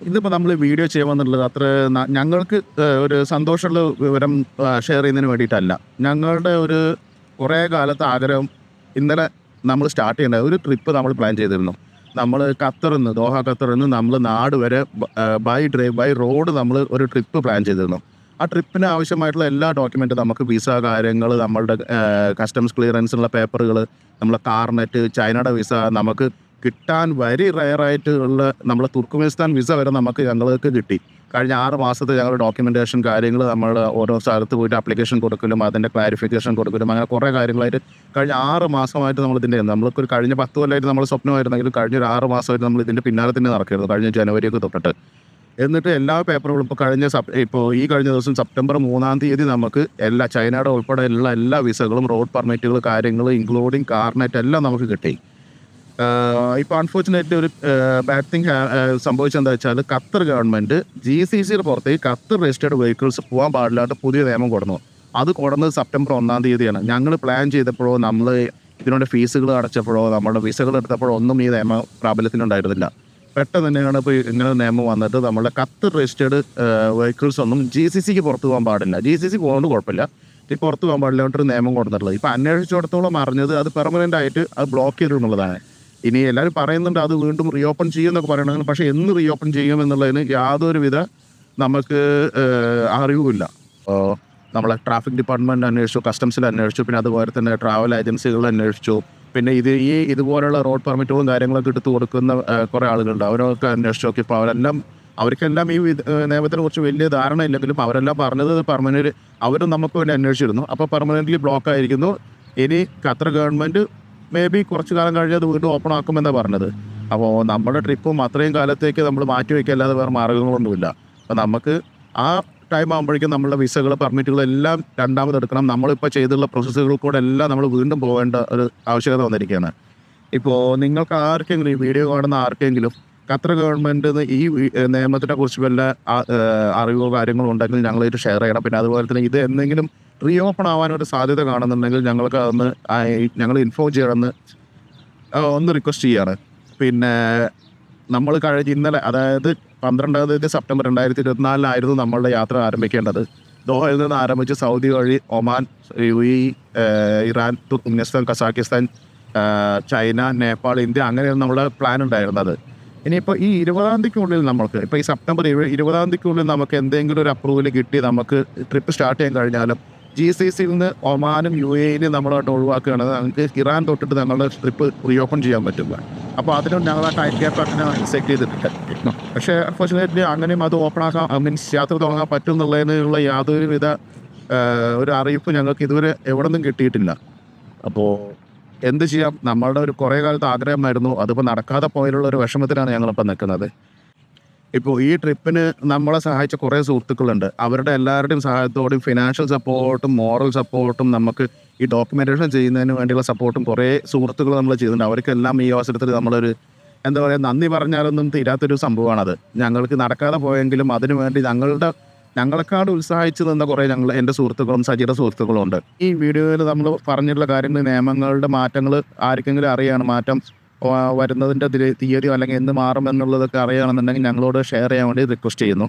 ഇതിപ്പോൾ നമ്മൾ വീഡിയോ ചെയ്യുമെന്നുള്ളത് അത്ര ഞങ്ങൾക്ക് ഒരു സന്തോഷമുള്ള വിവരം ഷെയർ ചെയ്യുന്നതിന് വേണ്ടിയിട്ടല്ല. ഞങ്ങളുടെ ഒരു കുറേ കാലത്തെ ആഗ്രഹം ഇന്നലെ നമ്മൾ സ്റ്റാർട്ട് ചെയ്യേണ്ട ഒരു ട്രിപ്പ് നമ്മൾ പ്ലാൻ ചെയ്തിരുന്നു. നമ്മൾ ദോഹ ഖത്തറിൽ നിന്ന് നമ്മൾ നാട് വരെ ബൈ റോഡ് നമ്മൾ ഒരു ട്രിപ്പ് പ്ലാൻ ചെയ്തിരുന്നു. ആ ട്രിപ്പിന് ആവശ്യമായിട്ടുള്ള എല്ലാ ഡോക്യുമെൻറ്റും നമുക്ക് വിസ കാര്യങ്ങൾ, നമ്മളുടെ കസ്റ്റംസ് ക്ലിയറൻസിനുള്ള പേപ്പറുകൾ, നമ്മളെ കാർനെറ്റ്, ചൈനയുടെ വിസ നമുക്ക് കിട്ടാൻ വെരി റയറായിട്ട് ഉള്ള നമ്മളെ തുർക്ക്മെനിസ്ഥാൻ വിസ വരെ ഞങ്ങൾക്ക് കിട്ടി. കഴിഞ്ഞ 6 മാസത്തെ ഞങ്ങളുടെ ഡോക്യുമെൻറ്റേഷൻ കാര്യങ്ങൾ നമ്മൾ ഓരോ സ്ഥലത്ത് പോയിട്ട് ആപ്ലിക്കേഷൻ കൊടുക്കലും അതിൻ്റെ ക്ലാരിഫിക്കേഷൻ കൊടുക്കലും അങ്ങനെ കുറേ കാര്യങ്ങളായിട്ട് കഴിഞ്ഞ 6 മാസമായിട്ട് നമ്മൾക്കൊരു കഴിഞ്ഞ 10 കൊല്ലമായിട്ട് നമ്മൾ സ്വപ്നമായിരുന്നെങ്കിലും കഴിഞ്ഞ ഒരു 6 മാസമായിട്ട് നമ്മൾ ഇതിൻ്റെ പിന്നാലെ തന്നെ നടക്കുകയായിരുന്നു, കഴിഞ്ഞ ജനുവരിയൊക്കെ തൊട്ടിട്ട്. എന്നിട്ട് എല്ലാ പേപ്പറുകളും ഇപ്പോൾ ഈ കഴിഞ്ഞ ദിവസം സെപ്റ്റംബർ 3-ാം തീയതി നമുക്ക് ചൈനയുടെ ഉൾപ്പെടെ എല്ലാ വിസകളും, റോഡ് പെർമിറ്റുകൾ, കാര്യങ്ങൾ ഇൻക്ലൂഡിങ് കാർനെറ്റ് എല്ലാം നമുക്ക് കിട്ടി. ഇപ്പോൾ അൺഫോർച്ചുനേറ്റ്ലി ഒരു ബാഡ് തിങ് സംഭവിച്ചെന്താ വെച്ചാൽ ഖത്തർ ഗവൺമെൻറ് GCCയുടെ പുറത്തേക്ക് ഖത്തർ രജിസ്റ്റേർഡ് വെഹിക്കിൾസ് പോകാൻ പാടില്ലാത്ത പുതിയ നിയമം കൊടുന്നു. അത് കൊടുന്നത് സെപ്റ്റംബർ 1-ാം തീയതിയാണ്. ഞങ്ങൾ പ്ലാൻ ചെയ്തപ്പോഴോ നമ്മൾ ഇതിനുള്ള ഫീസുകൾ അടച്ചപ്പോഴോ നമ്മുടെ വിസകൾ എടുത്തപ്പോഴോ ഒന്നും ഈ നിയമം പ്രാബല്യത്തിലുണ്ടായിരുന്നില്ല. പെട്ടെന്ന് തന്നെയാണ് ഇപ്പോൾ ഇങ്ങനെ നിയമം വന്നിട്ട് നമ്മുടെ ഖത്തർ രജിസ്റ്റേർഡ് വെഹിക്കിൾസ് ഒന്നും GCCക്ക് പുറത്ത് പോകാൻ പാടില്ല. GCC പോകുന്നത് കുഴപ്പമില്ല, ഈ പുറത്ത് പോകാൻ പാടില്ലാത്തൊരു നിയമം കൊടുത്തിട്ടുള്ളത്. ഇപ്പോൾ അന്വേഷിച്ചിടത്തോളം അറിഞ്ഞത് അത് പെർമനൻ്റ് ആയിട്ട് അത് ബ്ലോക്ക് ചെയ്തു എന്നുള്ളതാണ്. ഇനി എല്ലാവരും പറയുന്നുണ്ട് അത് വീണ്ടും റീഓപ്പൺ ചെയ്യുമെന്നൊക്കെ പറയണമെങ്കിൽ, പക്ഷേ എന്ന് റീഓപ്പൺ ചെയ്യുമെന്നുള്ളതിന് യാതൊരുവിധ നമുക്ക് അറിവുമില്ല. നമ്മളെ ട്രാഫിക് ഡിപ്പാർട്ട്മെൻറ്റ് അന്വേഷിച്ചു, കസ്റ്റംസിൽ അന്വേഷിച്ചു, പിന്നെ അതുപോലെ തന്നെ ട്രാവൽ ഏജൻസികൾ അന്വേഷിച്ചു, പിന്നെ ഇതുപോലുള്ള റോഡ് പെർമിറ്റുകളും കാര്യങ്ങളൊക്കെ എടുത്ത് കൊടുക്കുന്ന കുറേ ആളുകളുണ്ട്, അവരൊക്കെ അന്വേഷിച്ചു നോക്കിയപ്പോൾ അവർക്കെല്ലാം ഈ നിയമത്തിനെ കുറിച്ച് വലിയ ധാരണ ഇല്ലെങ്കിലും അവരെല്ലാം പറഞ്ഞത് പെർമനൻ്റ് അവരും നമുക്ക് വേണ്ടി അന്വേഷിച്ചിരുന്നു. അപ്പോൾ പെർമനൻ്റ്ലി ബ്ലോക്ക് ആയിരിക്കുന്നു. ഇനി ഖത്തർ ഗവൺമെൻറ് മേ ബി കുറച്ച് കാലം കഴിഞ്ഞ് അത് വീണ്ടും ഓപ്പൺ ആക്കുമെന്നാണ് പറഞ്ഞത്. അപ്പോൾ നമ്മുടെ ട്രിപ്പും അത്രയും കാലത്തേക്ക് നമ്മൾ മാറ്റി വയ്ക്കല്ലാതെ വേറെ മാർഗ്ഗങ്ങളൊന്നുമില്ല. അപ്പോൾ നമുക്ക് ആ ടൈം ആകുമ്പോഴേക്കും നമ്മളുടെ വിസകൾ, പെർമിറ്റുകളെല്ലാം രണ്ടാമതെടുക്കണം. നമ്മളിപ്പോൾ ചെയ്തുള്ള പ്രോസസ്സുകൾ കൂടെ എല്ലാം നമ്മൾ വീണ്ടും പോകേണ്ട ഒരു ആവശ്യകത വന്നിരിക്കുകയാണ്. ഇപ്പോൾ നിങ്ങൾക്ക് ആർക്കെങ്കിലും, ഈ വീഡിയോ കാണുന്ന ആർക്കെങ്കിലും ഖത്തർ ഗവൺമെൻറ് ഈ നിയമത്തിനെ കുറിച്ച് വല്ല അറിവോ കാര്യങ്ങളോ ഉണ്ടെങ്കിൽ ഞങ്ങളായിട്ട് ഷെയർ ചെയ്യണം. പിന്നെ അതുപോലെ തന്നെ ഇത് എന്തെങ്കിലും റീഓപ്പൺ ആവാനൊരു സാധ്യത കാണുന്നുണ്ടെങ്കിൽ ഞങ്ങൾക്ക് അതൊന്ന് ഞങ്ങൾ ഇൻഫോം ചെയ്യണമെന്ന് ഒന്ന് റിക്വസ്റ്റ് ചെയ്യാണ്. പിന്നെ നമ്മൾ ഇന്നലെ, അതായത് 12-ാം തീയതി സെപ്റ്റംബർ 2024 നമ്മളുടെ യാത്ര ആരംഭിക്കേണ്ടത്. ദോഹയിൽ നിന്ന് ആരംഭിച്ച് സൗദി വഴി Oman, UAE, Iran, Turkmenistan, Kazakhstan, China, Nepal, India, അങ്ങനെയാണ് നമ്മുടെ പ്ലാൻ ഉണ്ടായിരുന്നത്. ഇനിയിപ്പോൾ ഈ 20-ാം തീയതിക്കുള്ളിൽ നമുക്ക്, ഇപ്പോൾ ഈ സെപ്റ്റംബർ 20-ാം തീയതിക്കുള്ളിൽ നമുക്ക് എന്തെങ്കിലും ഒരു അപ്രൂവൽ കിട്ടി നമുക്ക് ട്രിപ്പ് സ്റ്റാർട്ട് ചെയ്യാൻ കഴിഞ്ഞാലും GCCയിൽ നിന്ന് ഒമാനും UAEനും നമ്മളായിട്ട് ഒഴിവാക്കുകയാണെങ്കിൽ നമുക്ക് ഇറാൻ തൊട്ടിട്ട് ഞങ്ങളുടെ ട്രിപ്പ് റീഓപ്പൺ ചെയ്യാൻ പറ്റില്ല. അപ്പോൾ അതിനും ഞങ്ങൾ ആ ടൈം ഗ്യാപ്പ് അങ്ങനെ സെറ്റ് ചെയ്തിട്ടുണ്ട്. പക്ഷേ അൺഫോർച്ചുനേറ്റ്ലി അങ്ങനെയും അത് ഓപ്പൺ ആക്കാൻ, മീൻസ് യാത്ര തുടങ്ങാൻ പറ്റും എന്നുള്ളതിനുള്ള യാതൊരുവിധ ഒരു അറിയിപ്പ് ഞങ്ങൾക്ക് ഇതുവരെ എവിടെ നിന്നും കിട്ടിയിട്ടില്ല. അപ്പോൾ എന്ത് ചെയ്യാം, നമ്മളുടെ ഒരു കുറേ കാലത്ത് ആഗ്രഹമായിരുന്നു, അതിപ്പോൾ നടക്കാതെ പോയുള്ള ഒരു വിഷമത്തിലാണ് ഞങ്ങളിപ്പോൾ നിൽക്കുന്നത്. ഇപ്പോൾ ഈ ട്രിപ്പിന് നമ്മളെ സഹായിച്ച കുറേ സുഹൃത്തുക്കളുണ്ട്. അവരുടെ എല്ലാവരുടെയും സഹായത്തോടെയും ഫിനാൻഷ്യൽ സപ്പോർട്ടും മോറൽ സപ്പോർട്ടും നമുക്ക് ഈ ഡോക്യുമെൻറ്റേഷൻ ചെയ്യുന്നതിന് വേണ്ടിയുള്ള സപ്പോർട്ടും കുറേ സുഹൃത്തുക്കൾ നമ്മൾ ചെയ്യുന്നുണ്ട്. അവർക്കെല്ലാം ഈ അവസരത്തിൽ നമ്മളൊരു എന്താ പറയുക, നന്ദി പറഞ്ഞാലൊന്നും തീരാത്തൊരു സംഭവമാണത്. ഞങ്ങൾക്ക് നടക്കാതെ പോയെങ്കിലും അതിനു വേണ്ടി ഞങ്ങളെക്കാട് ഉത്സാഹിച്ച് നിന്ന കുറേ എൻ്റെ സുഹൃത്തുക്കളും സജീവ സുഹൃത്തുക്കളും ഉണ്ട്. ഈ വീഡിയോയിൽ നമ്മൾ പറഞ്ഞിട്ടുള്ള കാര്യങ്ങൾ, നിയമങ്ങളുടെ മാറ്റങ്ങൾ ആർക്കെങ്കിലും അറിയാണ്, മാറ്റം വരുന്നതിൻ്റെ തീയതി അല്ലെങ്കിൽ എന്ന് മാറും എന്നുള്ളതൊക്കെ അറിയുകയാണെന്നുണ്ടെങ്കിൽ ഞങ്ങളോട് ഷെയർ ചെയ്യാൻ വേണ്ടി റിക്വസ്റ്റ് ചെയ്യുന്നു.